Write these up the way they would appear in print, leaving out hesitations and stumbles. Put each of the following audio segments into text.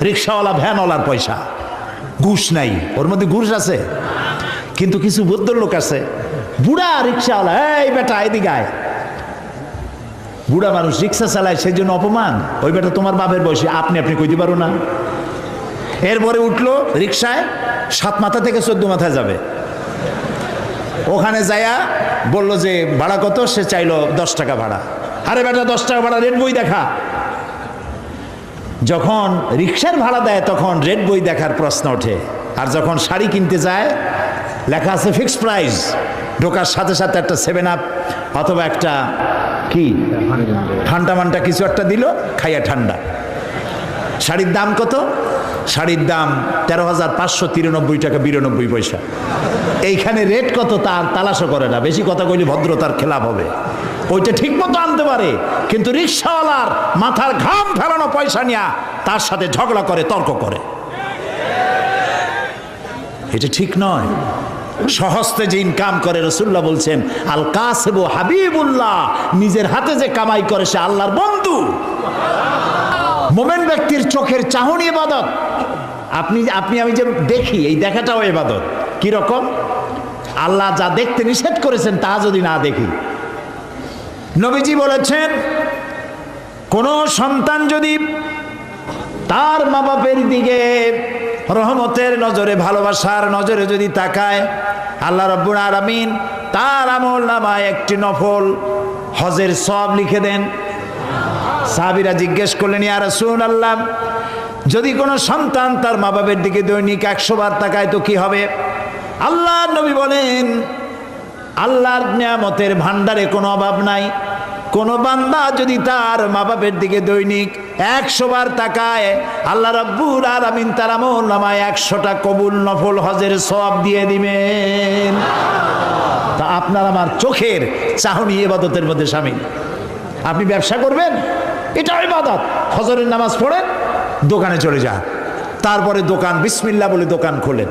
রিক্সাওয়ালা ভ্যানওয়ালার পয়সা, ঘুষ নাই, ওর মধ্যে ঘুষ আছে। কিন্তু কিছু ভদ্রলোক আছে, বুড়া রিক্সাওয়ালা, এই বেটা এদিকে আয়। বুড়া মানুষ রিক্সা চালায়, সেই জন্য অপমান। ওই বেটা তোমার বাপের বয়সী, আপনি কইতে পারো না। এরপরে উঠলো রিক্সায়, 7 মাথা থেকে 14 মাথায় যাবে। ওখানে যায়া বলল যে ভাড়া কত, সে চাইলো 10 টাকা ভাড়া। আরে বেটা 10 টাকা ভাড়া, রেড বই দেখা। যখন রিক্সার ভাড়া দেয় তখন রেড বই দেখার প্রশ্ন ওঠে। আর যখন শাড়ি কিনতে যায় লেখা আছে ফিক্সড প্রাইস, ঢোকার সাথে সাথে একটা 7 আপ অথবা একটা কি ঠান্ডা মান্ডা কিছু একটা দিল, খাইয়া ঠান্ডা। শাড়ির দাম কত? শাড়ির দাম 13,593 টাকা 92 পয়সা। এইখানে রেট কত তার তালাশও করে না, বেশি কথা কইলে ভদ্রতার খেলাপ হবে। ওইটা ঠিক মতো আনতে পারে, কিন্তু রিক্সাওয়ালার মাথার ঘাম ফেলানো পয়সা নিয়ে তার সাথে ঝগড়া করে, তর্ক করে। এটা ঠিক নয়। সহস্তে যে ইনকাম করে, রাসূলুল্লাহ বলছেন আল কাসিবু হাবিবুল্লাহ, নিজের হাতে যে কামাই করে সে আল্লাহর বন্ধু। মোমেন ব্যক্তির চোখের চাহনি ইবাদত। আমি যে দেখি, এই দেখাটাও ইবাদত। কি রকম? আল্লাহ যা দেখতে নিষেধ করেছেন তা যদি না দেখি। নবীজি বলেছেন কোন সন্তান যদি তার মা বাপের দিকে রহমতের নজরে, ভালোবাসার নজরে যদি তাকায়, আল্লাহ রাব্বুল আলামিন তার আমলনামায় একটি নফল হজের সওয়াব লিখে দেন। সাহাবীরা জিজ্ঞেস করলেন, ইয়া রাসূলুল্লাহ, যদি কোনো সন্তান তার মা বাপের দিকে দৈনিক 100 বার তাকায় তো কি হবে? আল্লাহর নবী বলেন, আল্লাহর নিয়ামতের ভান্ডারে কোনো অভাব নাই। কোন বান্দা যদি তার মা বাপের দিকে দৈনিক 100 বার তাকায়, আল্লাহ রাব্বুল আলামিন তার আমলনামায় 100টা কবুল নফল হজের সওয়াব দিয়ে দিবেন। তা আপনার আমার চোখের চাহনি ইবাদতের মধ্যে শামিল। আপনি ব্যবসা করবেন, এটা ইবাদত। ফজরের নামাজ পড়েন, দোকানে চলে যান, তারপরে দোকান বিসমিল্লাহ বলে দোকান খোলেন,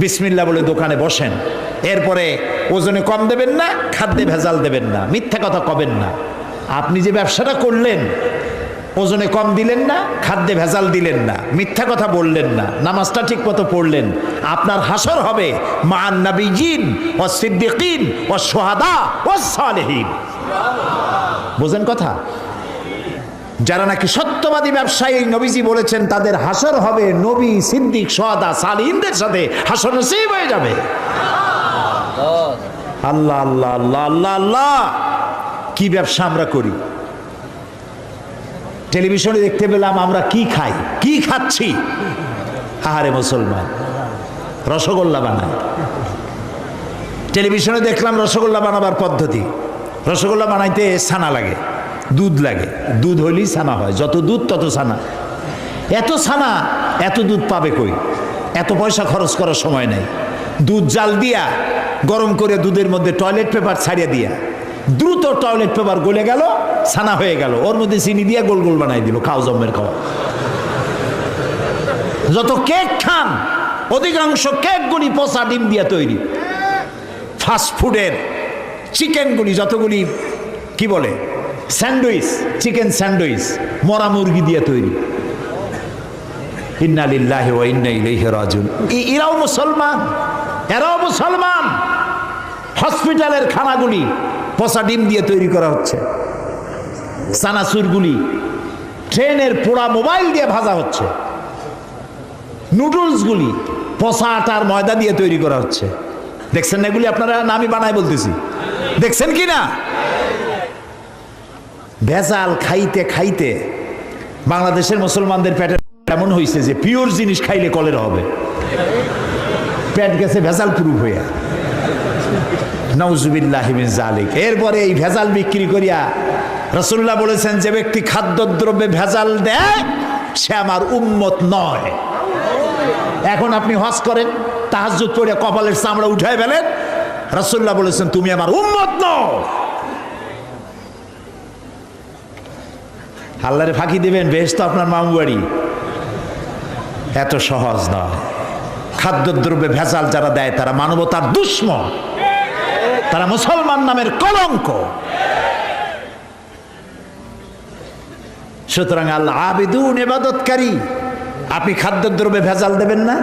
বিসমিল্লাহ বলে দোকানে বসেন। এরপরে ওজনে কম দেবেন না, খাদ্যে ভেজাল দেবেন না, মিথ্যা কথা কবেন না। আপনি যে ব্যবসাটা করলেন, ওজনে কম দিলেন না, খাদ্যে ভেজাল দিলেন না, মিথ্যা কথা বললেন না, নামাজটা ঠিক মতো পড়লেন, আপনার হাসর হবে মা'আন নাবিয়্যিন ওয়াস সিদ্দিকিন ওয়াস শুহাদা ওয়াস সালিহিন। বুঝেন কথা? যারা নাকি সত্যবাদী ব্যবসায়ী, নবীজি বলেছেন তাদের হাসর হবে নবী, সিদ্দিক, শুহাদা, সালিহিনদের সাথে হাসর নসিব হয়ে যাবে। আল্লাহ আল্লাহ আল্লাহ আল্লাহ আল্লাহ, কি ব্যবসা আমরা করি! টেলিভিশনে দেখতে পেলাম আমরা কি খাই, কি খাচ্ছি। আহারে মুসলমান, রসগোল্লা বানায়। টেলিভিশনে দেখলাম রসগোল্লা বানাবার পদ্ধতি। রসগোল্লা বানাইতে ছানা লাগে, দুধ লাগে, দুধ হইলেই ছানা হয়, যত দুধ তত ছানা। এত ছানা, এত দুধ পাবে কই? এত পয়সা খরচ করার সময় নেই। দুধ জাল দিয়া গরম করে দুধের মধ্যে টয়লেট পেপার ছাড়িয়ে দিয়া দ্রুত টয়লেট পেপার গলে গেল, ছানা হয়ে গেল, ওর মধ্যে চিনি দিয়ে গোল গোল বানাই দিল, খাও জম্মের খাওয়া। যত কেক খান, অধিকাংশ কেকগুলি পচা ডিম দিয়া তৈরি। ফাস্টফুডের চিকেনগুলি যতগুলি কি বলে স্যান্ডউইচ, চিকেন স্যান্ডউইচ মরা মুরগি দিয়ে তৈরি। ইন্না লিল্লাহি ওয়া ইন্না ইলাইহি রাজিউন। এরাও মুসলমান, এরাও মুসলমান। হসপিটালের খানাগুলি পচা ডিম দিয়ে তৈরি করা হচ্ছে, চানাচুরগুলি ট্রেনের পোড়া মোবাইল দিয়ে ভাজা হচ্ছে, নুডলসগুলি পচা আটার ময়দা দিয়ে তৈরি করা হচ্ছে। দেখছেন না এগুলি আপনারা? না আমি বানাই বলতেছি, দেখছেন কি না? ভেজাল খাইতে খাইতে বাংলাদেশের মুসলমানদের পেটে এমন হয়েছে যে পিওর জিনিস খাইলে কলেরা হবে। পেট গেছে ভেজাল প্রুফ হইয়া, নাউজুবিল্লাহি মিন যালিক। এরপরে এই ভেজাল বিক্রি করিয়া রাসূলুল্লাহ বলেছেন, যে ব্যক্তি খাদ্যদ্রব্যে ভেজাল দেয় সে আমার উম্মত নয়। এখন আপনি হজ করেন, তাহাজ্জুদ পড়ে কপালের চামড়া উঠায় ফেলেন, রাসূলুল্লাহ বলেছেন তুমি আমার উম্মত নও। আল্লাহরে ফাঁকি দিবেন, বেহেশত আপনার মামু বাড়ি। এত সহজ নয়। খাদ্যদ্রব্যে ভেজাল যারা দেয় তারা মানবতার দুশমন, তারা মুসলমান নামের কলঙ্ক। সুতরাং আল্লাহ আবিদুন, ইবাদতকারী, আপনি খাদ্যদ্রব্যে ভেজাল দেবেন না,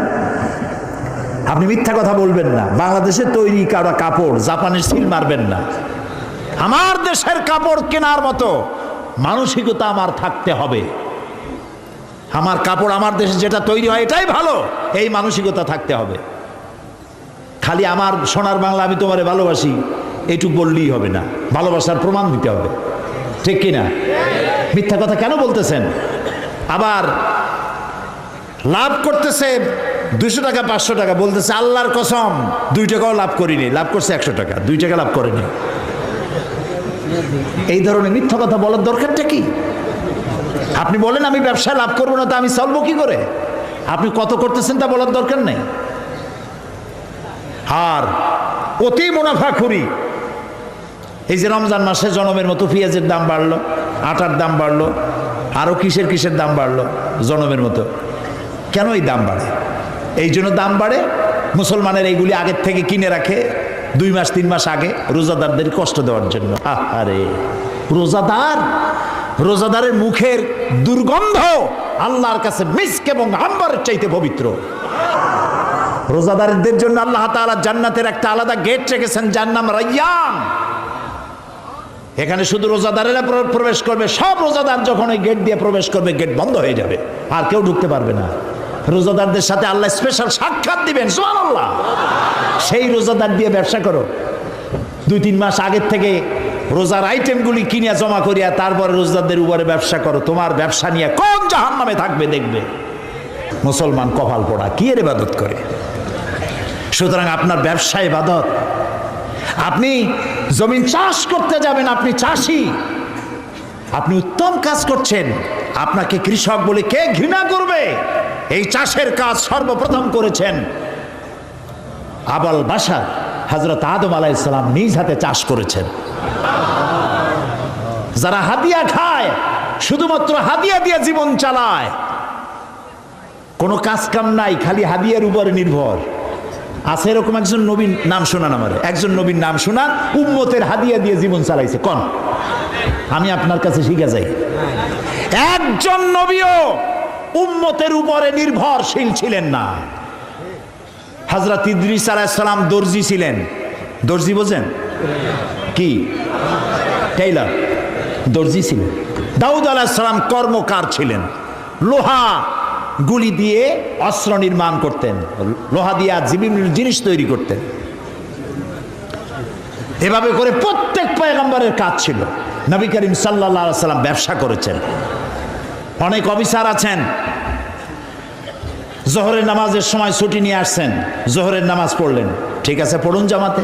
আপনি মিথ্যা কথা বলবেন না, বাংলাদেশে তৈরি কারো কাপড় জাপানের সিল মারবেন না। আমার দেশের কাপড় কেনার মতো মানসিকতা আমার থাকতে হবে। আমার কাপড় আমার দেশে যেটা তৈরি হয় এটাই ভালো, এই মানসিকতা থাকতে হবে। খালি আমার সোনার বাংলা আমি তোমারে ভালোবাসি এইটুক বললেই হবে না, ভালোবাসার প্রমাণ দিতে হবে, ঠিক কিনা? মিথ্যা কথা কেন বলতেছেন? আবার লাভ করতেছে 200 টাকা 500 টাকা, বলতেছে আল্লাহর কসম 2 টাকাও লাভ করিনি, লাভ করছে 100 টাকা, 2 টাকা লাভ করেনি। এই ধরনের মিথ্যা কথা বলার দরকারটা কি? আপনি বলেন আমি ব্যবসায় লাভ করবো না, তা আমি চলবো কি করে? আপনি কত করতেছেন তা বলার দরকার নেই। আর অতি মুনাফাখুরি, এই যে রমজান মাসে জনমের মতো পেঁয়াজের দাম বাড়লো, আটার দাম বাড়লো, আরো কিসের কিসের দাম বাড়লো জনমের মতো। কেন এই দাম বাড়ে? এই জন্য দাম বাড়ে মুসলমানের এইগুলি আগের থেকে কিনে রাখে 2 মাস 3 মাস আগে, রোজাদারদের কষ্ট দেওয়ার জন্য। আরে রোজাদারের মুখের দুর্গন্ধ আল্লাহর কাছে মিস্ক এবং আম্বরের চাইতে পবিত্র। রোজাদারদের জন্য আল্লাহ তাআলা জান্নাতের একটা আলাদা গেট রেখেছেন, যার নাম রায়্যান। এখানে শুধু রোজাদারেরা প্রবেশ করবে। সব রোজাদার যখন ওই গেট দিয়ে প্রবেশ করবে, গেট বন্ধ হয়ে যাবে, আর কেউ ঢুকতে পারবে না। রোজাদারদের সাথে আল্লাহ স্পেশাল সাক্ষাৎ দিবেন, সুবহানাল্লাহ। সেই রোজাদার দিয়ে ব্যবসা করো। 2-3 মাস আগের থেকে রোজার আইটেমগুলি কিনে জমা করিয়া তারপরে রোজাদারদের উপরে ব্যবসা করো। তোমার ব্যবসা নিয়ে কোন জাহান্নামে থাকবে দেখবে। মুসলমান কপাল পোড়া, কি এর ইবাদত করে? সুতরাং আপনার ব্যবসা ইবাদত। আপনি জমিন চাষ করতে যাবেন, আপনি চাষি, আপনি উত্তম কাজ করছেন, আপনাকে কৃষক বলে কে ঘৃণা করবে? এই চাষের কাজ সর্বপ্রথম করেছেন আবুল বাশার হযরত আদম আলাইহিস সালাম, নিজ হাতে চাষ করেছেন। যারা হাদিয়া খায়, শুধুমাত্র হাদিয়া দিয়ে জীবন চালায়, কোনো কাজ কাম নাই, খালি হাদিয়ার উপরে নির্ভর আছে, এরকম একজন নবীর নাম শোনান আমারে, একজন নবীর নাম শোনান উম্মতের হাদিয়া দিয়ে জীবন চালাইছে। কোন? আমি আপনার কাছে শিখে যাই, একজন নবীও উম্মতের উপরে নির্ভরশীল ছিলেন না। হযরত ইদ্রিস আলাইহিস সালাম দর্জি ছিলেন। দর্জি বোঝেন কি? টেইলর, দর্জি ছিলেন। দাউদ আলাইহিস সালাম কর্মকার ছিলেন, লোহা গুলি দিয়ে অস্ত্র নির্মাণ করতেন, লোহা দিয়ে বিভিন্ন জিনিস তৈরি করতেন। এভাবে করে প্রত্যেক পয়গম্বরের কাজ ছিল। নবী করিম সাল্লাল্লাহু আলাইহি সাল্লাম ব্যবসা করেছেন। অনেক অফিসার আছেন, জোহরের নামাজের সময় ছুটি নিয়ে আসছেন, জোহরের নামাজ পড়লেন, ঠিক আছে পড়ুন জামাতে,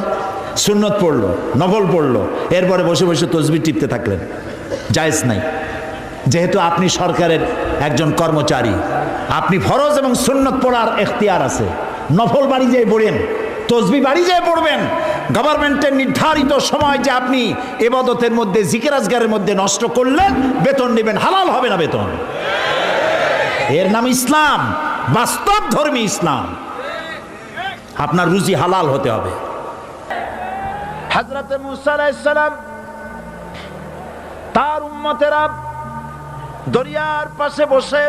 সুন্নত পড়লো, নফল পড়লো, এরপরে বসে বসে তাসবিহ টিপতে থাকলেন, জায়েজ নাই। যেহেতু আপনি সরকারের একজন কর্মচারী, আপনি ফরজ এবং সুন্নত পড়ার এখতিয়ার আছে। নফল বাড়ি যেয়ে পড়েন, তাসবিহ বাড়ি যেয়ে পড়বেন। গভর্নমেন্টের নির্ধারিত সময় যে আপনি ইবাদতের মধ্যে, জিকির আজগারের মধ্যে নষ্ট করলে বেতন নেবেন, হালাল হবে না বেতন। এর নাম ইসলাম, বাস্তব ধর্মী ইসলাম। আপনার রুজি হালাল হতে হবে। হযরত মুসা আলাইহিস সালাম তার উম্মতেরা দরিয়ার পাশে বসে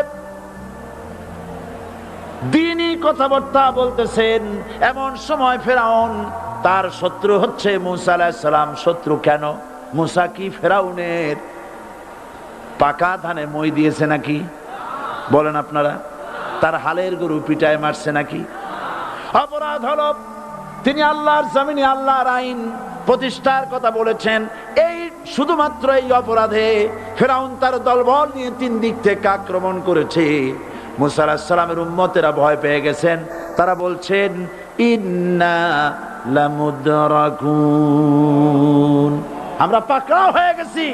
দ্বীনি কথাবার্তা বলতেছেন। এমন সময় ফেরাউন, তার শত্রু হচ্ছে মুসা আলাইহিস সালাম। শত্রু কেন? মুসা কি ফেরাউনের পাকা ধানে মই দিয়েছে নাকি? বলেন আপনারা। তার হালের গরু পিটায় মারছে নাকি? অপরাধ হলো তিনি আল্লাহর জমিনে আল্লাহর আইন প্রতিষ্ঠার কথা বলেছেন। এই শুধুমাত্র এই অপরাধে ফেরাউন তার দলবল নিয়ে 3 দিক থেকে আক্রমণ করেছে। মুসা আলাইহিস সালামের উম্মতেরা ভয় পেয়ে গেছেন। তারা বলছেন ইন্না লামুদরাকুন, আমরা পাকড়াও হয়ে গেছি।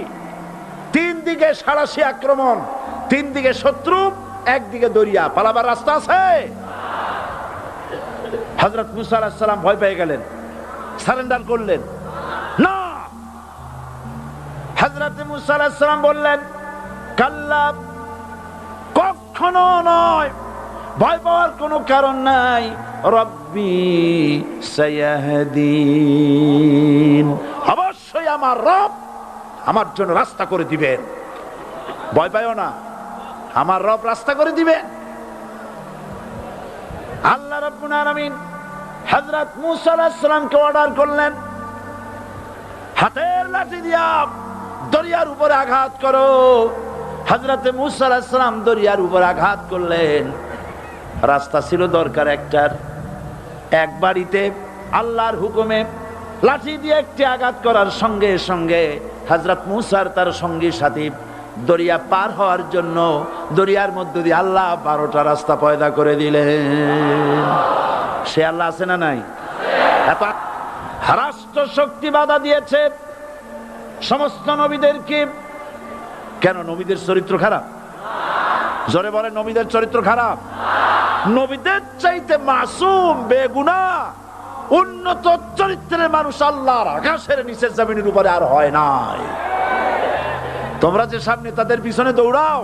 3 দিকে সাড়াশি আক্রমণ, 3 দিকে শত্রু, একদিকে দরিয়া, পালাবার রাস্তা আছে? হযরত মুসা আলাইহিস সালাম ভয় পেয়ে গেলেন, সারেন্ডার করলেন না। হযরত মুসা আলাইহিস সালাম বললেন কাল্লা, কখনো নয়, ভয় পাওয়ার কোনো কারণ নাই। রব্বি সায়াহদিন, অবশ্যই আমার রব আমার জন্য রাস্তা করে দিবেন। ভয় পাইও না, আমার রব রাস্তা করে দিবেন। রাব্বুল আলামিন হযরত মূসা আলাইহিস সালামকে অর্ডার করলেন, হাতের লাঠি দিয়া দরিয়ার উপরে আঘাত করো। হযরত মূসা আলাইহিস সালাম দরিয়ার উপর আঘাত করলেন। রাস্তা ছিল দরকার একটার, এক বাড়িতে আল্লাহর হুকুমে লাঠি দিয়ে একটি আঘাত করার সঙ্গে সঙ্গে হযরত মূসার তার সঙ্গী সাথী দরিয়া পার হওয়ার জন্য দরিয়ার মধ্য দিয়ে আল্লাহ 12টা রাস্তা পয়দা করে দিলেন। সে আল্লাহ আছে না নাই? এত রাষ্ট্র শক্তি বাধা দিয়েছে সমস্ত নবীদেরকে। কেন? নবীদের চরিত্র খারাপ? জোরে বলে, নবীদের চরিত্র খারাপ? নবীদের চাইতে মাসুম বেগুনাহ উন্নত চরিত্রের মানুষ আল্লাহর আকাশের নিচে জমিনের উপরে আর হয় নাই। তোমরা যে সব নেতাদের পিছনে দৌড়াও,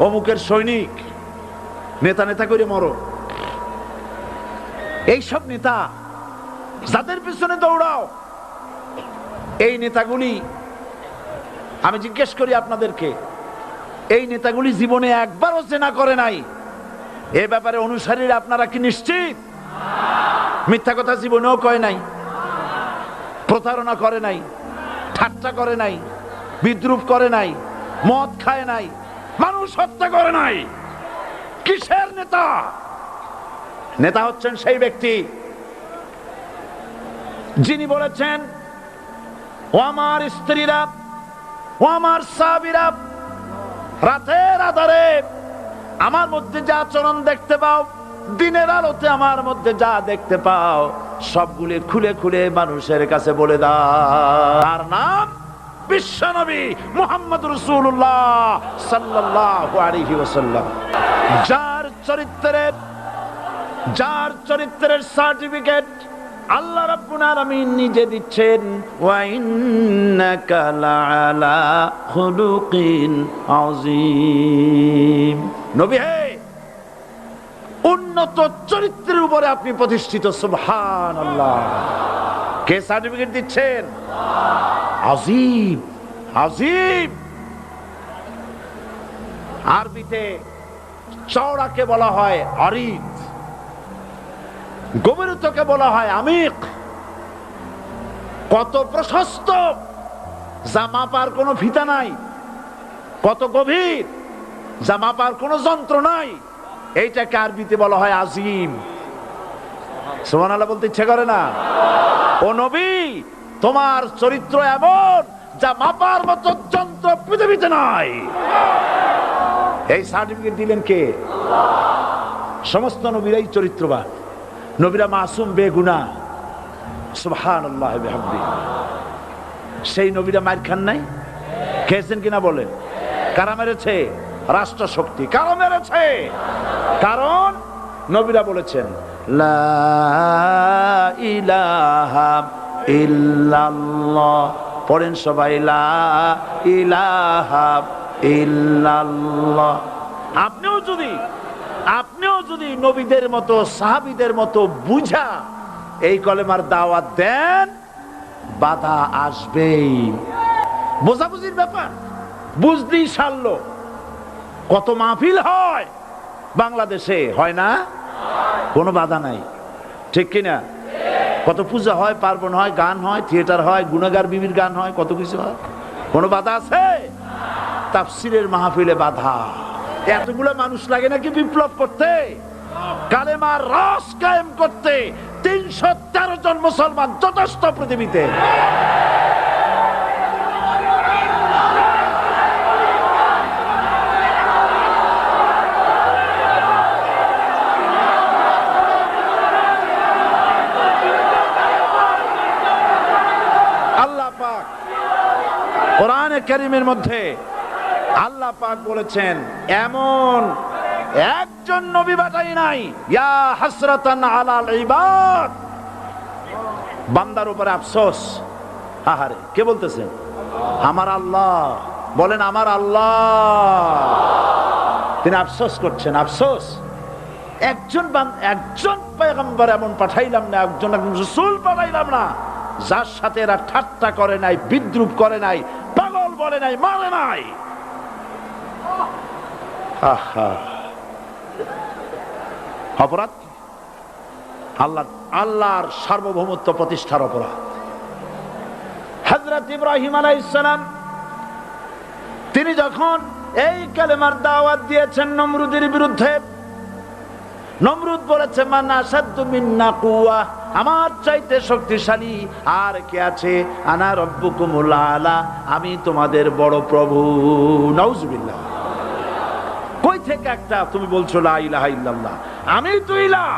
অমুকের সৈনিক, নেতা নেতা করে মরো, এইসব নেতা যাদের পিছনে দৌড়াও, এই নেতাগুলি, আমি জিজ্ঞেস করি আপনাদেরকে, এই নেতাগুলি জীবনে একবারও জেনা করে নাই? এ ব্যাপারে অনুসারীরা আপনারা কি নিশ্চিত? মিথ্যা কথা জীবনেও কয় নাই, প্রতারণা করে নাই, ঠাট্টা করে নাই, বিদ্রুপ করে নাই, মদ খায় নাই, মানুষ হত্যা করে নাই। কিসের নেতা? নেতা হচ্ছেন সেই ব্যক্তি যিনি বলেছেন, ও আমার স্ত্রীরা, ও আমার সাহাবীরা, রাতের আধারে আমার মধ্যে যা আচরণ দেখতে পাও, দিনের আলোতে আমার মধ্যে যা দেখতে পাও, সবগুলি খুলে খুলে মানুষের কাছে বলে দাও। তার নাম বিশ্বনবী মুহাম্মদ রাসূলুল্লাহ সাল্লাল্লাহু আলাইহি ওয়াসাল্লাম। যার চরিত্রের সার্টিফিকেট আল্লাহ রাব্বুল আলামিন নিজে দিচ্ছেন, ওয়া ইন্নাকা লাআলা খুলুকিন আযীম। নবী হে, উন্নত চরিত্রের উপরে আপনি প্রতিষ্ঠিত। সুবহানাল্লাহ। কে সার্টিফিকেট দিচ্ছেন? আযীম, আযীম। আরবিতে চওড়াকে বলা হয় আরিদ, গভীরতাকে বলা হয় আমিক। কত প্রশস্ত, যা মাপার কোনো ফিতা নাই, কত গভীর, যা মাপার কোনো যন্ত্র নাই, এইটাকে আরবিতে বলা হয় আযীম। সুবহানাল্লাহ বলতে ইচ্ছে করে না? ও নবী, তোমার চরিত্র এমন যা মাপার মতো যন্ত্র পৃথিবীতে নাই। এই সার্টিফিকেট দিলেন কে? সমস্ত নবীরাই চরিত্রবান, নবীরা মাসুম বেগুনাহ। সুবহানাল্লাহ বিহামদিহি। সেই নবীরা মার খান নাই? খেয়েছেন কিনা বলেন? কারা মেরেছে? রাষ্ট্র শক্তি। কারা মেরেছে? কারণ নবীরা বলেছেন, লা ইলাহা ইল্লাল্লাহ। পড়েন সবাই, লা ইলাহা ইল্লাল্লাহ। আপনিও যদি নবীদের মতো, সাহাবীদের মতো বুঝা এই কলেমার দাওয়াত দেন, বাধা আসবেই। বোঝাবুঝির ব্যাপার, বুঝতেই সারলো। কত মাহফিল হয় বাংলাদেশে, হয় না? কোনো বাধা নাই, ঠিক কিনা? কত পূজা হয়, পার্বণ হয়, গান হয়, থিয়েটার হয়, গুণাগার বিবির গান হয়, কত কিছু হয়। কোনো বাধা আছে? তাফসিরের মাহফিলে বাধা। এতগুলো মানুষ লাগে নাকি বিপ্লব করতে, কালেমার রস কায়েম করতে? 313 জন মুসলমান যথেষ্ট পৃথিবীতে। আল্লাহ পাক কোরআনে কারীমের মধ্যে আল্লাহ পাক বলেছেন, এমন একজন নবী পাঠাই নাই, ইয়া হাসরাতান আলাল ইবাদ। বান্দার উপরে আফসোস। আহারে, কে বলতেছেন? আমার আল্লাহ। বলেন, আমার আল্লাহ। তিনি আফসোস করছেন। আফসোস, একজন পয়গম্বর এমন পাঠাইলাম না, একজন রাসূল পাঠাইলাম না, যার সাথে এরা ঠাট্টা করে নাই, বিদ্রুপ করে নাই, পাগল বলে নাই, মারে নাই। অপরাধ আল্লাহর সার্বভৌমত্ব প্রতিষ্ঠার অপরাধ। হযরত ইব্রাহিম আলাইহিস সালাম তিনি যখন এই কালেমার দাওয়াত দিয়েছেন নমরুদের বিরুদ্ধে, নমরুদ বলেছে মান আশাদ্দু মিন্না কুওয়া, আমার চাইতে শক্তিশালী আর কে আছে? আনা রব্বুকুমুল আলা, আমি তোমাদের বড় প্রভু। নাউজুবিল্লাহ। কই থেকে একটা তুমি বলছো লা ইলাহা ইল্লাল্লাহ, আমি তো ইলাহ।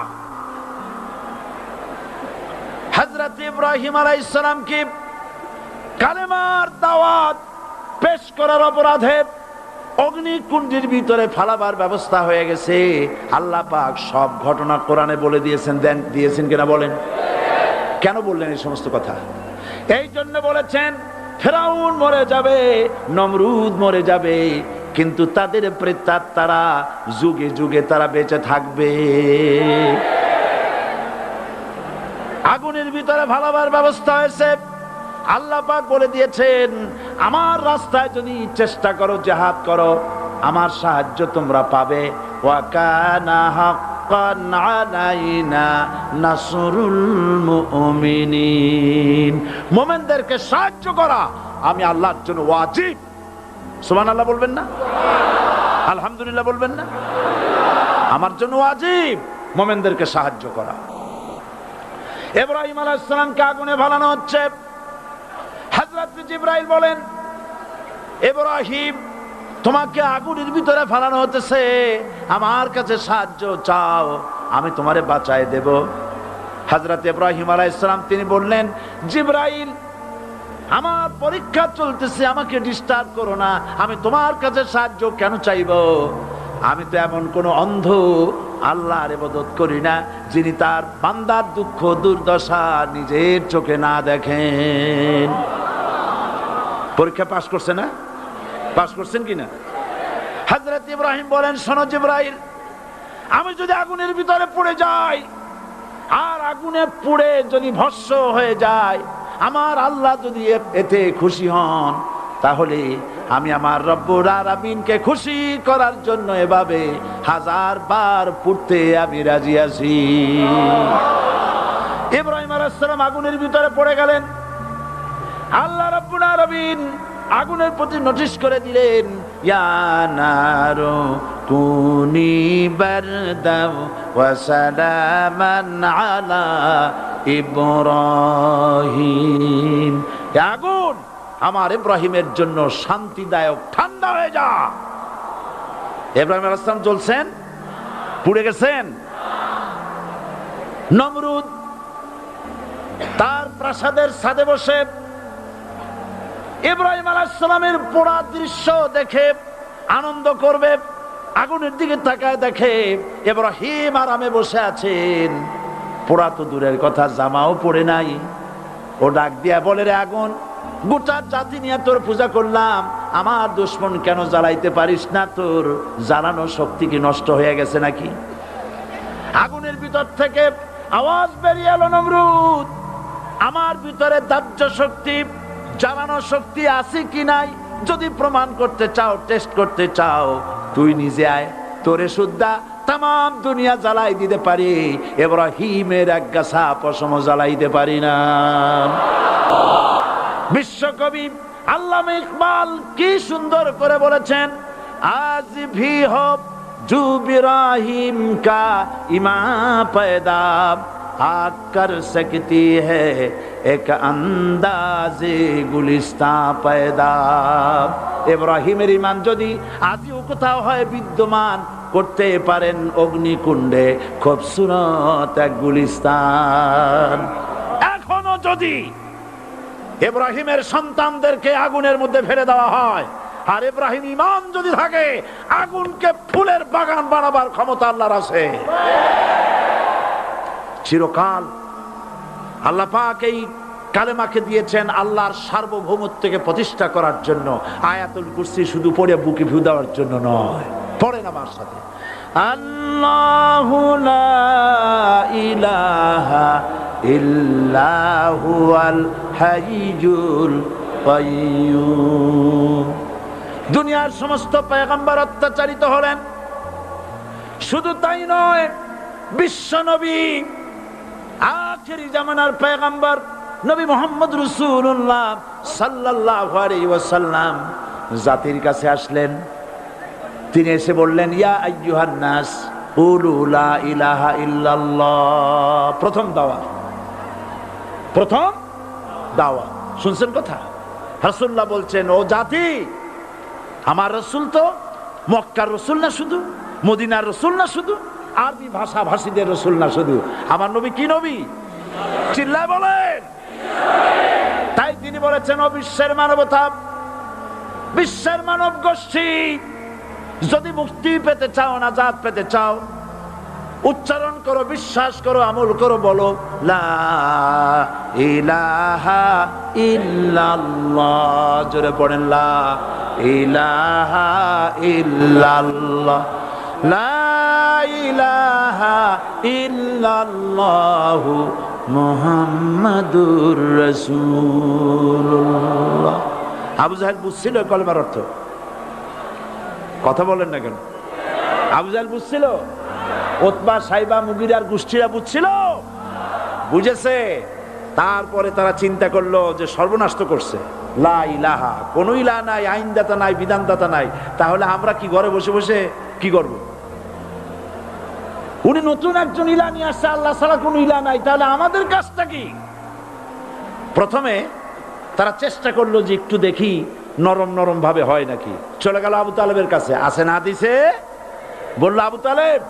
হযরত ইব্রাহিম আলাইহিস সালামকে কালেমার দাওয়াত পেশ করার অপরাধে অগ্নিকুণ্ডের ভিতরে ফালাবার ব্যবস্থা হয়ে গেছে। আল্লাহ পাক সব ঘটনা কোরআনে বলে দিয়েছেন কিনা বলেন? কেন বললেন এই সমস্ত কথা? এই জন্য বলেছেন ফেরাউন মরে যাবে, নমরুদ মরে যাবে, কিন্তু তাদের প্রেতাত্মারা যুগে যুগে তারা বেঁচে থাকবে। আগুনের ভিতরে ফালাবার ব্যবস্থা হয়েছে। আল্লাহ পাক বলে দিয়েছেন আমার রাস্তায় যদি চেষ্টা করো, জিহাদ করো, আমার সাহায্য তোমরা পাবে। ওয়া কানা হাক্কান আলাইনা নাসরুল মুমিনিন, মুমিনদেরকে সাহায্য করা আমি আল্লাহর জন্য ওয়াজিব। সুবহানাল্লাহ বলবেন না? আলহামদুলিল্লাহ বলবেন না? আমার জন্য ওয়াজিব মুমিনদেরকে সাহায্য করা। ইব্রাহিম আলাইহিস সালামকে আগুনে ফেলানো হচ্ছে। হযরত জিবরাইল বলেন ইব্রাহিম তোমাকে আগুনের ভিতরে ফেলানো হতেছে, আমার কাছে সাহায্য চাও, আমি তোমারে বাঁচায় দেব। হযরত ইব্রাহিম আলাইহিস সালাম তিনি বললেন জিবরাইল আমার পরীক্ষা চলতেছে, আমাকে ডিস্টার্ব করো না, আমি তোমার কাছে সাহায্য কেন চাইবো? আমি তো এমন কোন অন্ধ আল্লাহর ইবাদত করি না যিনি তার বান্দার দুঃখ দুর্দশা নিজের চোখে না দেখেন। পরীক্ষা পাস করছে না? পাস করছেন কিনা? হযরত ইব্রাহিম বলেন শোনো জিবরাইল, আমি যদি আগুনের ভিতরে পড়ে যাই আর আগুনে পুড়ে যদি ভস্ম হয়ে যায়, আমার আল্লাহ যদি এতে খুশি হন, তাহলে আমি আমার রব্বুল আলামিনকে খুশি করার জন্য এভাবে 1000 বার পুড়তে আমি রাজি আছি। ইব্রাহিম আলাইহিস সালাম আগুনের ভিতরে পড়ে গেলেন। আল্লাহ রব্বুল আলামিন আগুনের প্রতি নোটিশ করে দিলেন ইয়া নারু কুনি বারদাও ওয়া সালামান আলা ইব্রাহিম, আগুন আমার ইব্রাহিমের জন্য শান্তিদায়ক ঠান্ডা হয়ে যা। ইব্রাহিম আলাইহিস সালাম জ্বলছেন, পুড়ে গেছেন। নমরুদ তার প্রাসাদের ছাদে বসে ইব্রাহিম আলাইহিস সালামের পোড়া দৃশ্য দেখে আনন্দ করবে, আগুনের দিকে তাকায় দেখে ইব্রাহিম আরামে বসে আছেন। পোড়া তো দূরের কথা, জামাও পড়ে নাই। ও ডাক দিয়া বলে রে আগুন, গোটা জাতি নিয়ে তোর পূজা করলাম, আমার দুশমন কেন জ্বালাইতে পারিস না? তোর জ্বালানো শক্তি কি নষ্ট হয়ে গেছে নাকি? আগুনের ভিতর থেকে আওয়াজ বেরিয়ে এলো নমরুদ, আমার ভিতরে দাহ্য শক্তি জ্বালানো শক্তি আছে কি নাই যদি প্রমাণ করতে চাও, টেস্ট করতে চাও, তুই নিজে আয়, তোরে সুদ্ধা তাম দুনিয়া জ্বালাই দিতে পারি, ইব্রাহিমের এক গাছা পশম জ্বালাইতে পারি না। বিশ্বকবি আল্লামা ইকবাল কি সুন্দর করে বলেছেন, আজ ভি হো জু ইব্রাহিম কা ইমা पैदा आग कर सकती है एक अंदाजे गुलिस्तां पैदा। ইব্রাহিমের ঈমান যদি আজও কোথাও হয় বিদ্যমান, করতে পারেন অগ্নিকুণ্ডে খুবসুরত এক গুলিস্তান। এখনো যদি ইব্রাহিমের সন্তানদেরকে আগুনের মধ্যে ফেলে দেওয়া হয়, আর ইব্রাহিম ঈমান যদি থাকে, আগুনকে ফুলের বাগান বানাবার ক্ষমতা আল্লাহর আছে। চিরকাল আল্লাহ পাক এই কালেমাকে দিয়েছেন আল্লাহর সার্বভৌমত্বকে প্রতিষ্ঠা করার জন্য। আয়াতুল কুরসি শুধু পড়ে বুকে ফু দেওয়ার জন্য নয়, পড়েন আমার সাথে, আল্লাহু লা ইলাহা ইল্লা হুয়াল হাইয়ুল কাইয়্যুম। দুনিয়ার সমস্ত পয়গম্বর অত্যাচারিত হলেন, শুধু তাই নয়, বিশ্ব নবী আখেরি জামানার পয়গম্বর নবী মুহাম্মদ রাসূলুল্লাহ সাল্লাল্লাহু আলাইহি ওয়াসাল্লাম জাতির কাছে আসলেন। তিনি এসে বললেন, ইয়া আইয়ুহান নাস কুলু লা ইলাহা ইল্লাল্লাহ। প্রথম দাওয়া শুনছেন কথা? রাসূলুল্লাহ বলছেন, ও জাতি, আমার রাসূল তো মক্কার রাসূল না শুধু, মদিনার রাসূল না শুধু, আরবি ভাষা ভাষীদের রাসূল না শুধু, আমার নবী কি নবী? চিল্লায় বলেন। তাই তিনি বলেছেন, ও বিশ্বের মানবতা, বিশ্বের মানব গোষ্ঠী, যদি মুক্তি পেতে চাও, নাজাত পেতে চাও, উচ্চারণ করো, বিশ্বাস করো, আমল করো, বলো লা ইলাহা ইল্লাল্লাহ। জোরে পড়েন, লা ইলাহা ইল্লাল্লাহ, লা ইলাহা ইল্লাল্লাহু মুহাম্মাদুর রাসূলুল্লাহ। আবু জাহেল বুঝছিল কলেমার অর্থ? কথা বলেন না কেন? আবু জাহেল বুঝছিল? উতবা, সাইবা, মুগিরার গোষ্ঠীরা বুঝছিল? বুঝেছে। তারপরে তারা চিন্তা করলো যে সর্বনাশ তো করছে, লা ইলাহা, কোন ইলাহ নাই, আইনদাতা নাই, বিধানদাতা নাই, তাহলে আমরা কি ঘরে বসে বসে কি করব? উনি নতুন একজন ইলাহ নিয়ে আসছে, আল্লাহ ছাড়া কোন ইলাহ নাই, তাহলে আমাদের কাজটা কি? প্রথমে তারা চেষ্টা করলো যে একটু দেখি নরম নরম ভাবে হয় নাকি। চলে গেল আবু তালেবের কাছে, আছে না হাদিসে, বললো, আবু তালেব,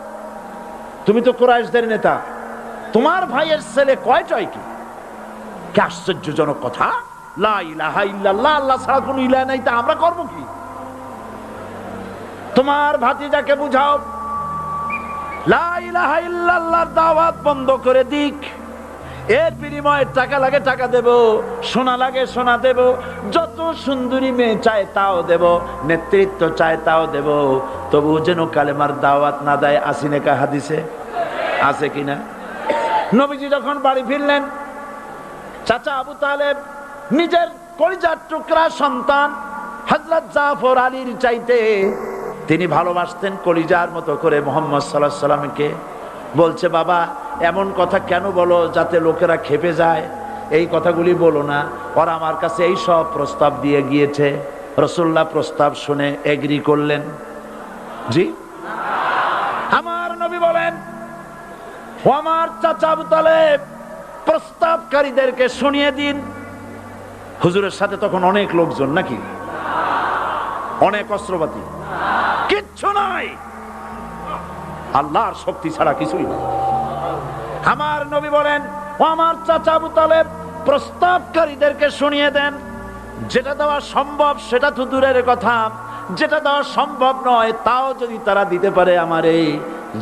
তুমি তো কুরাইশদের নেতা, তোমার ভাইয়ের ছেলে কয়টাই কি? কি আশ্চর্যজনক কথা! লা ইলাহা ইল্লাল্লাহ, আল্লাহ ছাড়া কোনো ইলাহ নাই, তা আমরা করব কি? তোমার ভাতিজাকে বুঝাও লা ইলাহা ইল্লাল্লাহর দাওয়াত বন্ধ করে দিক, এর বিনিময়ে টাকা লাগে টাকা দেব, সোনা লাগে সোনা দেব, যত সুন্দরী মেয়ে চায় তাও দেব, নেতৃত্ব চায় তাও দেব, তবু যেন কালেমার দাওয়াত না দেয়। আসিনে কা হাদিসে আছে কিনা? নবীজি যখন বাড়ি ফিরলেন, চাচা আবু তালেব নিজের কলিজার টুকরা সন্তান হযরত জাফর আলীর চাইতে তিনি ভালোবাসতেন কলিজার মতো করে মুহাম্মদ সাল্লাল্লাহু আলাইহি সাল্লামকে। বলছে, বাবা, এমন কথা কেন বলো যাতে লোকেরা খেপে যায়? এই কথাগুলি বলো না, ওরা আমার কাছে এই সব প্রস্তাব দিয়ে গিয়েছে। রাসূলুল্লাহ প্রস্তাব শুনে এগ্রি করলেন? জি। আমার নবী বলেন, ও আমার চাচা আবু তালেব, প্রস্তাবকারীদেরকে শুনিয়ে দিন। হুজুরের সাথে তখন অনেক লোকজন নাকি? অনেক অস্ত্রপাতি? কিচ্ছু নাই, আল্লাহর শক্তি ছাড়া কিছুই না। আমার নবী বলেন, ও আমার চাচা আবু তালেব, প্রস্তাবকারীদেরকে শুনিয়ে দেন, যেটা দেওয়া সম্ভব সেটা তো দূরের কথা, যেটা দেওয়া সম্ভব নয় তাও যদি তারা দিতে পারে আমারে,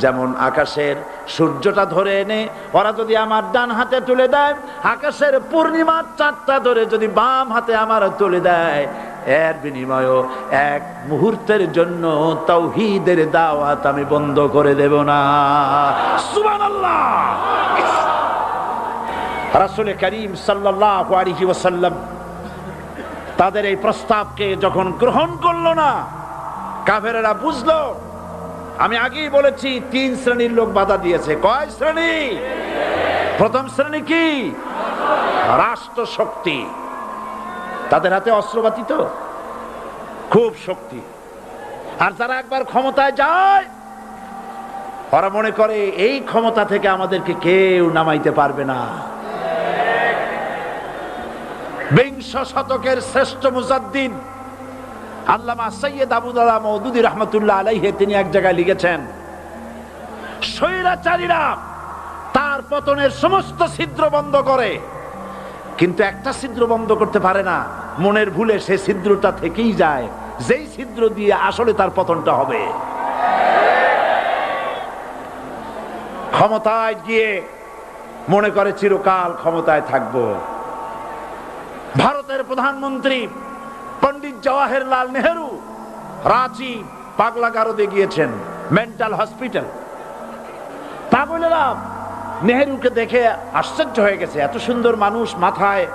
যেমন আকাশের সূর্যটা ধরে এনে ওরা যদি আমার ডান হাতে তুলে দেয়, আকাশের পূর্ণিমার চাঁদটা ধরে যদি বাম হাতে আমার তুলে দেয়, এর বিনিময়ে এক মুহূর্তের জন্য তাওহীদের দাওয়াত আমি বন্ধ করে দেব না। সুবহানাল্লাহ। রাসূল করিম সাল্লাল্লাহু আলাইহি ওয়াসাল্লাম তাদের এই প্রস্তাবকে যখন গ্রহণ করলো না, কাফেরেরা বুঝলো। আমি আগেই বলেছি 3 শ্রেণীর লোক বাধা দিয়েছে। কয় শ্রেণী? প্রথম শ্রেণী কি? রাষ্ট্র শক্তি, তাদের হাতে অস্ত্রপাতি তো খুব শক্তি, আর যারা একবার ক্ষমতায় যায় ওরা মনে করে এই ক্ষমতা থেকে আমাদেরকে কেউ নামাইতে পারবে না। বিংশ শতকের শ্রেষ্ঠ মুজাদ্দিদ আল্লামা সৈয়দ আবুদুল্লাহ মওদুদী রাহমাতুল্লাহ আলাইহি তিনি এক জায়গায় লিখেছেন, স্বৈরাচারীরা তার পতনের সমস্ত ছিদ্র বন্ধ করে, কিন্তু একটা ছিদ্র বন্ধ করতে পারে না, মনের ভুলে সে ছিদ্রটা থেকেই যায়, যেই ছিদ্র দিয়ে আসলে তার পতনটা হবে। ক্ষমতায় গিয়ে মনে করে চিরকাল ক্ষমতায় থাকবো। ভারতের প্রধানমন্ত্রী পণ্ডিত জওয়াহরলাল নেহেরু রাঁচি পাগলাগারদে গিয়েছেন, মেন্টাল হসপিটাল। পাগলেরা নেহেরুকে দেখে আশ্চর্য হয়ে গেছে, এত সুন্দর মানুষ, মাথায়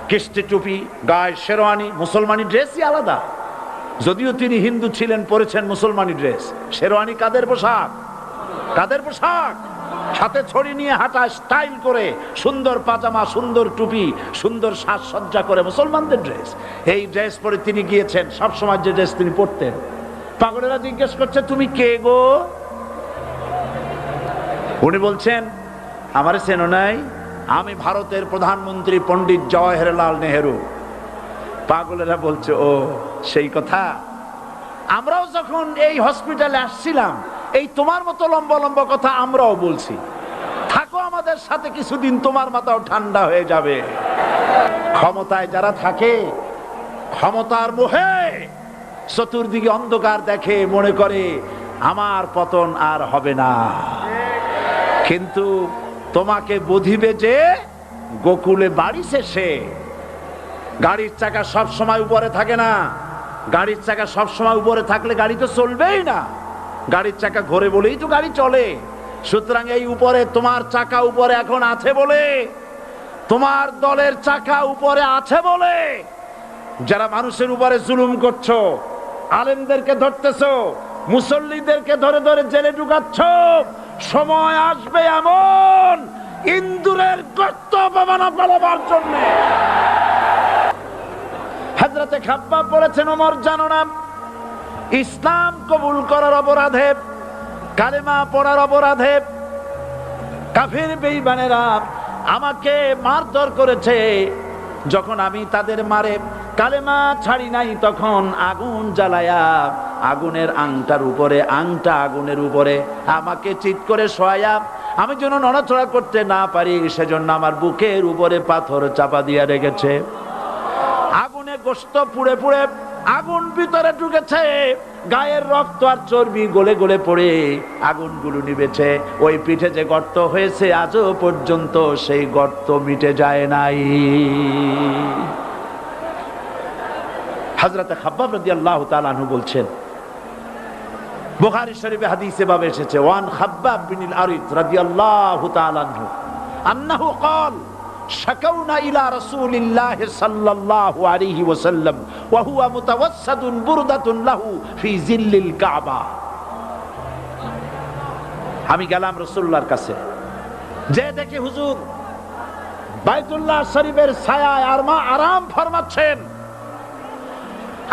কিস্তি টুপি, গায়ে শেরওয়ানি, মুসলমানি ড্রেসই আলাদা, যদিও তিনি হিন্দু ছিলেন, পরেছেন মুসলমানি ড্রেস। শেরওয়ানি কাদের পোশাক? কাদের পোশাক? হাতে ছড়ি নিয়ে হাঁটা স্টাইল করে, সুন্দর পাজামা, সুন্দর টুপি, সুন্দর সাজসজ্জা করে, মুসলমানদের ড্রেস। এই ড্রেস পরে তিনি গিয়েছেন, সবসময় যে ড্রেস তিনি পরতেন। পাগলেরা জিজ্ঞেস করছে, তুমি কে গো? উনি বলছেন, আমারে চেনো নাই? আমি ভারতের প্রধানমন্ত্রী পণ্ডিত জওহরলাল নেহেরু। পাগলেরা বলছে, ও সেই কথা। আমরাও যখন এই হসপিটালে আসছিলাম, এই তোমার মতো লম্বা লম্বা কথা আমরাও বলছি। থাকো আমাদের সাথে কিছুদিন, তোমার মাথাও ঠান্ডা হয়ে যাবে। ক্ষমতায় যারা থাকে, ক্ষমতার মোহে চতুর্দিকে অন্ধকার দেখে, মনে করে আমার পতন আর হবে না। কিন্তু তোমাকে বুঝিবে যে গোকুলে বাড়ি শেষে। গাড়ির চাকা সব সময় উপরে থাকে না। গাড়ির চাকা সব সময় উপরে থাকলে গাড়ি তো চলবেই না। গাড়ির চাকা ঘোরে বলেই তো গাড়ি চলে। সুতরাং এই উপরে, তোমার চাকা উপরে এখন আছে বলে, তোমার দলের চাকা উপরে আছে বলে যারা মানুষের উপরে জুলুম করছো, আলেমদেরকে ধরতেছো, মুসল্লিদেরকে ধরে ধরে জেলে ঢুকাচ্ছ, সময় আসবে এমন ইন্দুরের গর্ত পালাবার জন্য। হযরতে খাব্বাব বলেছেন, ওমর জানো না, ইসলাম কবুল করার অপরাধে, কালেমা পড়ার অপরাধে কাফির বেঈমানেরা আমাকে মারধর করেছে। যখন আমি তাদের মারে কালেমা ছাড়ি নাই, তখন আগুন জ্বালায়া আগুনের আংটার উপরে, আংটা আগুনের উপরে আমাকে চিৎ করে শোয়ায়া, আমি যেন নড়াচড়া করতে না পারি সেজন্য আমার বুকের উপরে পাথর চাপা দিয়া রেখেছে। আগুনে গোশত পুড়ে পুড়ে আগুন ভিতরে ঢুকেছে, গায়ের রক্ত আর চর্বি গলে গলে পড়ে আগুনগুলো নিবেছে। ওই পিঠে যে গর্ত হয়েছে, আজও পর্যন্ত সেই গর্ত মিটে যায় নাই। হযরতে খাব্বাব রাদিয়াল্লাহু তাআলা আনহু বলছেন, বুখারী শরীফে হাদিসে ভাবে এসেছে, ওয়ান খাব্বাব বিন আরিদ রাদিয়াল্লাহু তাআলা আনহু আন্নাহু ক্বাল শাকাউনা ইলা রাসূলিল্লাহি সাল্লাল্লাহু আলাইহি ওয়াসাল্লাম ওয়া হুয়া মুতাওয়াসসাদুন বুরদাতুন লাহু ফি জিল্লিল কাবা। আমি গেলাম রাসূলুল্লাহর কাছে, যে দেখি হুজুর বাইতুল্লাহ শরীফের ছায়ায় আরাম ফরমাচ্ছেন।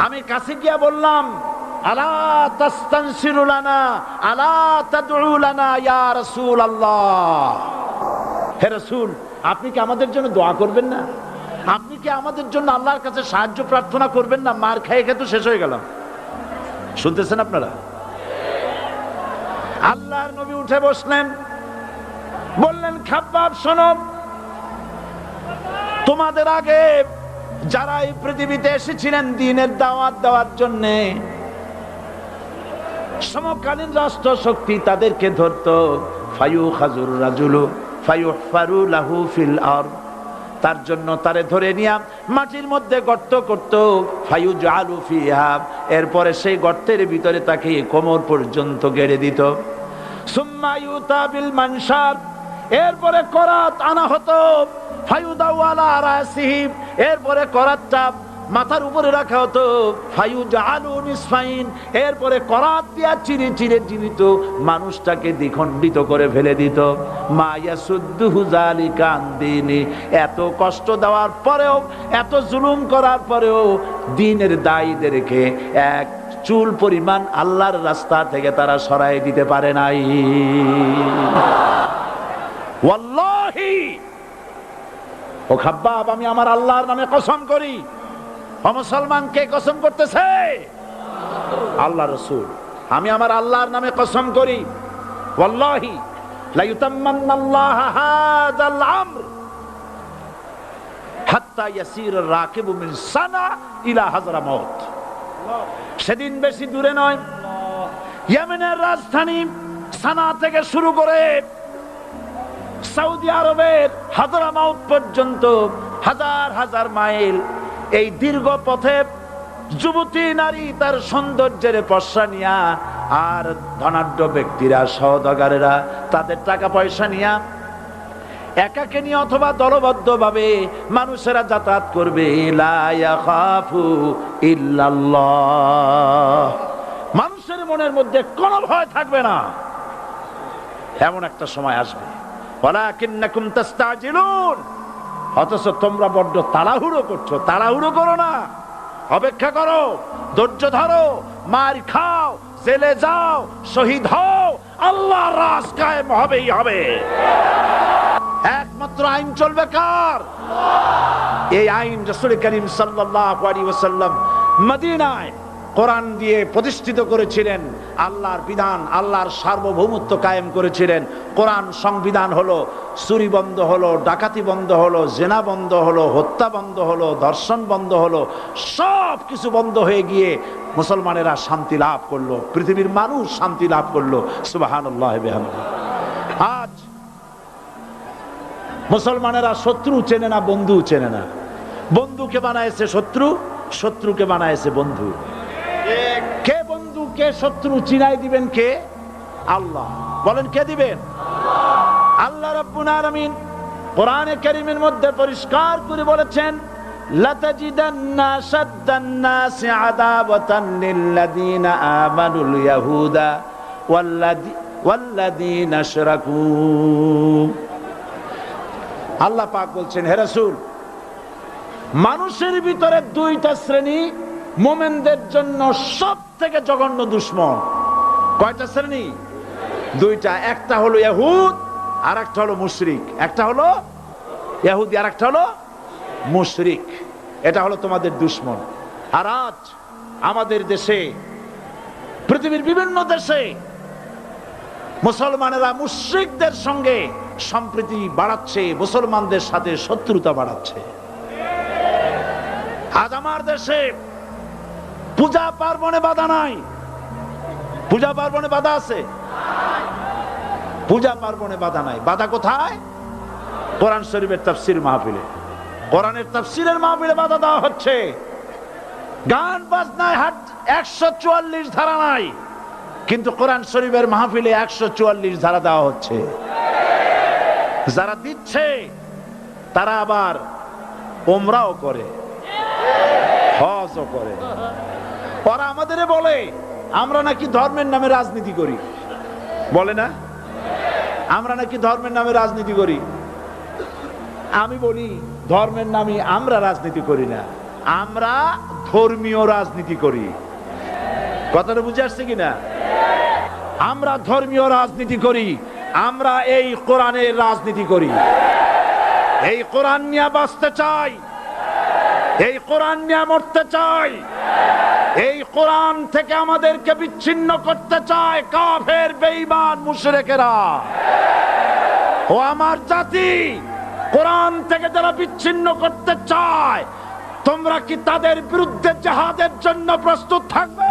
আমি কাছে গিয়ে বললাম, আলা তাস্তানসিরু লানা, আলা তাদউ লানা ইয়া রাসূলুল্লাহ। হে রাসূল, আপনি কি আমাদের জন্য দোয়া করবেন না? আপনি কি আমাদের জন্য আল্লাহর কাছে সাহায্য প্রার্থনা করবেন না? মার খেয়ে খেয়ে তো শেষ হয়ে গেলাম। শুনতেছেন আপনারা? আল্লাহর নবী উঠে বসলেন, বললেন, খাব্বাব শোনো, তোমাদের আগে যারা এই পৃথিবীতে এসেছিলেন দ্বীনের দাওয়াত দেওয়ার জন্য, সমকালীন রাষ্ট্র শক্তি তাদেরকে ধরতো, ফায়ুখাজুর রাজুলু ফায়ুহফারু লাহু ফিল আরদ, তার জন্য তারে ধরে নিয়া মাটির মধ্যে গর্ত করত, ফায়ুজআলু ফিহা, এরপরে সেই গর্তের ভিতরে তাকে কোমর পর্যন্ত গেড়ে দিত। সুম্মা ইউতা বিল মানশার, এরপরে করাত আনা হতো, ফায়ুদাউ আলা রাসিহি, এরপরে করাতটা মাথার উপরে রাখা হতো, ফায়ুজআলু নিসফাইন, এরপরে করাত দিয়া চিরে চিরে জীবিত মানুষটাকে দ্বিখণ্ডিত করে ফেলে দিত। মা ইয়াসুদ্দুহু যালিকা আন দীনি, এত কষ্ট দেওয়ার পরেও, এত জুলুম করার পরেও দ্বীনের দায়ীদেরকে এক চুল পরিমাণ আল্লাহর রাস্তা থেকে তারা সরাই দিতে পারে নাই। ওয়াল্লাহি, ও খাব্বাব, আমি আমার আল্লাহর নামে কসম করি। ও মুসলমান, কে কসম করতেছে? আল্লাহ রাসূল। আমি আমার আল্লাহর নামে কসম করি, ওয়াল্লাহি লা ইউতাম্মান্নাল্লাহু হাযাল আমর হাত্তা ইয়াসির রাকিবু মিন সানা ইলা হাজরামাউত। সেদিন বেশি দূরে নয়, ইয়েমেনের রাজধানী সানা থেকে শুরু করে সৌদি আরবের হাজরামাউত পর্যন্ত হাজার হাজার মাইল, এই দীর্ঘ পথে যুবতী নারী তার সৌন্দর্যের পশ্চা নিয়া, আর ধনাঢ্য ব্যক্তিরা, সওদাগরেরা তাদের টাকা পয়সা নিয়া একাকে নিয়ে অথবা দলবদ্ধ ভাবে মানুষেরা যাতায়াত করবে। লা ইয়াখাফু ইল্লাল্লাহ, মানুষের মনের মধ্যে কোনো ভয় থাকবে না। এমন একটা সময় আসবে, ওয়ালাকিন্নাকুম তাস্তাজিলুন, অথচ তোমরা বড্ড তাড়াহুড়ো করছো। তাড়াহুড়ো করো না, অপেক্ষা করো, ধৈর্য ধরো, মার খাও, জেলে যাও, শহীদ হও, আল্লাহর রাজ কায়েম হবেই হবে। একমাত্র আইন চলবে কার? এই আইন রাসূল করিম সাল্লাল্লাহু আলাইহি ওয়াসাল্লাম মদিনায় কোরআন দিয়ে প্রতিষ্ঠিত করেছিলেন। আল্লাহর বিধান, আল্লাহর সার্বভৌমত্ব কায়েম করেছিলেন। কোরআন সংবিধান হলো, চুরি বন্ধ হলো, ডাকাতি বন্ধ হলো, জেনা বন্ধ হলো, হত্যা বন্ধ হলো, ধর্ষণ বন্ধ হলো, সব কিছু বন্ধ হয়ে গিয়ে মুসলমানেরা শান্তি লাভ করলো, পৃথিবীর মানুষ শান্তি লাভ করলো। সুবহানাল্লাহ বিহামদিহি। আজ মুসলমানেরা শত্রু চেনে না, বন্ধু চেনে না। বন্ধুকে বানায়েছে শত্রু, শত্রুকে বানায়েছে বন্ধু। কে বন্ধু কে শত্রু চিনাই দিবেন কে? আল্লাহ। বলেন কে দিবেন? আল্লাহ রাব্বুল আলামিন কোরআনে কারীমের মধ্যে পরিষ্কার করে বলেছেন, লাতাজিদান্না শাদ্দান নাসি আদাওয়াতান লিল্লাযীনা আমানুল ইয়াহুদা ওয়াল্লাযীনা আশরাকু। আল্লাহ পাক বলছেন, হে রাসূল, মানুষের ভিতরে দুইটা শ্রেণী মুমিনদের জন্য সব থেকে জঘন্য দুশমন। কয়টা শ্রেণী? দুইটা। একটা হলো ইহুদ, আর একটা হলো মুশরিক। একটা হলো ইহুদি, আর একটা হলো মুশরিক। এটা হলো তোমাদের দুশমন। আর আজ আমাদের দেশে, পৃথিবীর বিভিন্ন দেশে মুসলমানেরা মুশরিকদের সঙ্গে সম্প্রীতি বাড়াচ্ছে, মুসলমানদের সাথে শত্রুতা বাড়াচ্ছে। আজ আমার দেশে পূজা পার্বণে বাধা নাই। পূজা পার্বণে বাধা আছে? পূজা পার্বণে বাধা নাই। বাধা কোথায়? কোরআন শরীফের তাফসীর মাহফিলে। কোরআনের তাফসীরের মাহফিলে বাধা দেওয়া হচ্ছে। গান বাজনায় 144 ধারা নাই, কিন্তু কোরআন শরীফের মাহফিলে 144 ধারা দেওয়া হচ্ছে। যারা দিচ্ছে তারা আবার ওমরাও করে, হজও করে। ওরা আমাদের বলে আমরা নাকি ধর্মের নামে রাজনীতি করি। বলে না? আমরা নাকি ধর্মের নামে রাজনীতি করি। আমি বলি, ধর্মের নামে আমরা রাজনীতি করি না, আমরা ধর্মীয় রাজনীতি করি। কথাটা বুঝে আসছে কিনা? আমরা ধর্মীয় রাজনীতি করি, আমরা এই কোরআনের রাজনীতি করি। এই কোরআন নিয়ে বাঁচতে চাই, এই কোরআন নিয়ে মরতে চাই। এই কোরআন থেকে আমাদেরকে বিচ্ছিন্ন করতে চায় কাফের, বেঈমান, মুশরিকেরা। ও আমার জাতি, কোরআন থেকে যারা বিচ্ছিন্ন করতে চায়, তোমরা কি তাদের বিরুদ্ধে জিহাদের জন্য প্রস্তুত থাকবে?